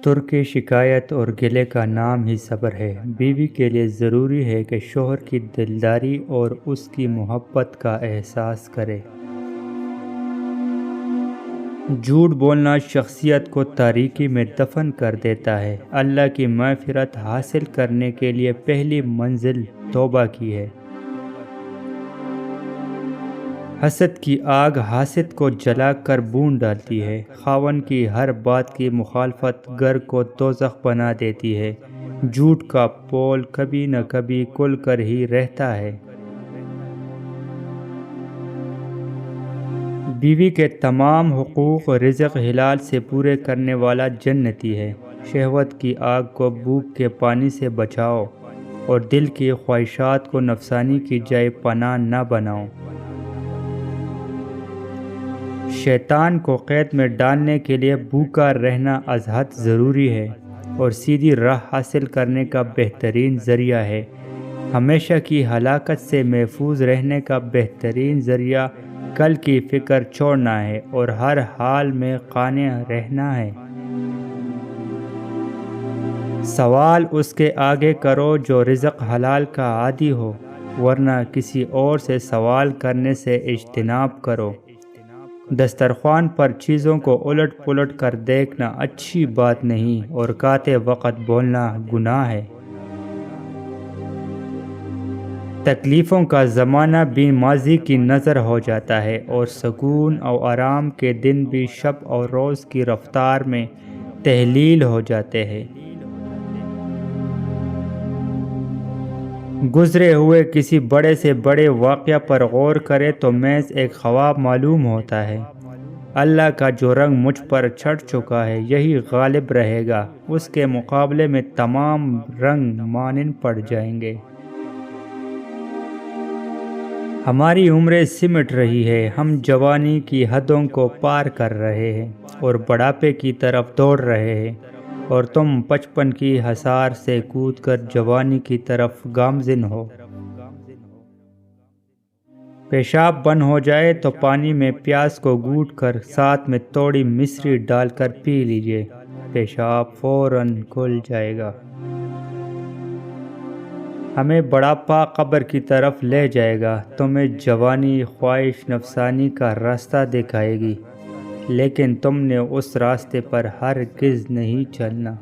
ترک شکایت اور گلے کا نام ہی صبر ہے۔ بیوی کے لیے ضروری ہے کہ شوہر کی دلداری اور اس کی محبت کا احساس کرے۔ جھوٹ بولنا شخصیت کو تاریکی میں دفن کر دیتا ہے۔ اللہ کی مغفرت حاصل کرنے کے لیے پہلی منزل توبہ کی ہے۔ حسد کی آگ حاسد کو جلا کر بھون ڈالتی ہے۔ خاوند کی ہر بات کی مخالفت گھر کو دوزخ بنا دیتی ہے۔ جھوٹ کا پول کبھی نہ کبھی کھل کر ہی رہتا ہے۔ بیوی کے تمام حقوق رزق حلال سے پورے کرنے والا جنتی ہے۔ شہوت کی آگ کو بھوک کے پانی سے بچاؤ اور دل کی خواہشات کو نفسانی کی جائے پناہ نہ بناؤ۔ شیطان کو قید میں ڈالنے کے لیے بھوکا رہنا از حد ضروری ہے اور سیدھی راہ حاصل کرنے کا بہترین ذریعہ ہے۔ ہمیشہ کی ہلاکت سے محفوظ رہنے کا بہترین ذریعہ کل کی فکر چھوڑنا ہے اور ہر حال میں قانع رہنا ہے۔ سوال اس کے آگے کرو جو رزق حلال کا عادی ہو، ورنہ کسی اور سے سوال کرنے سے اجتناب کرو۔ دسترخوان پر چیزوں کو الٹ پلٹ کر دیکھنا اچھی بات نہیں اور کھاتے وقت بولنا گناہ ہے۔ تکلیفوں کا زمانہ بھی ماضی کی نظر ہو جاتا ہے اور سکون اور آرام کے دن بھی شب اور روز کی رفتار میں تحلیل ہو جاتے ہیں۔ گزرے ہوئے کسی بڑے سے بڑے واقعہ پر غور کرے تو محض ایک خواب معلوم ہوتا ہے۔ اللہ کا جو رنگ مجھ پر چڑھ چکا ہے یہی غالب رہے گا، اس کے مقابلے میں تمام رنگ مانند پڑ جائیں گے۔ ہماری عمریں سمٹ رہی ہے، ہم جوانی کی حدوں کو پار کر رہے ہیں اور بڑھاپے کی طرف دوڑ رہے ہیں، اور تم بچپن کی حصار سے کود کر جوانی کی طرف گامزن ہو۔ پیشاب بند ہو جائے تو پانی میں پیاز کو گھونٹ کر ساتھ میں تھوڑی مصری ڈال کر پی لیجئے، پیشاب فوراً کھل جائے گا۔ ہمیں بڑھاپا قبر کی طرف لے جائے گا، تمہیں جوانی خواہش نفسانی کا راستہ دکھائے گی، لیکن تم نے اس راستے پر ہرگز نہیں چلنا۔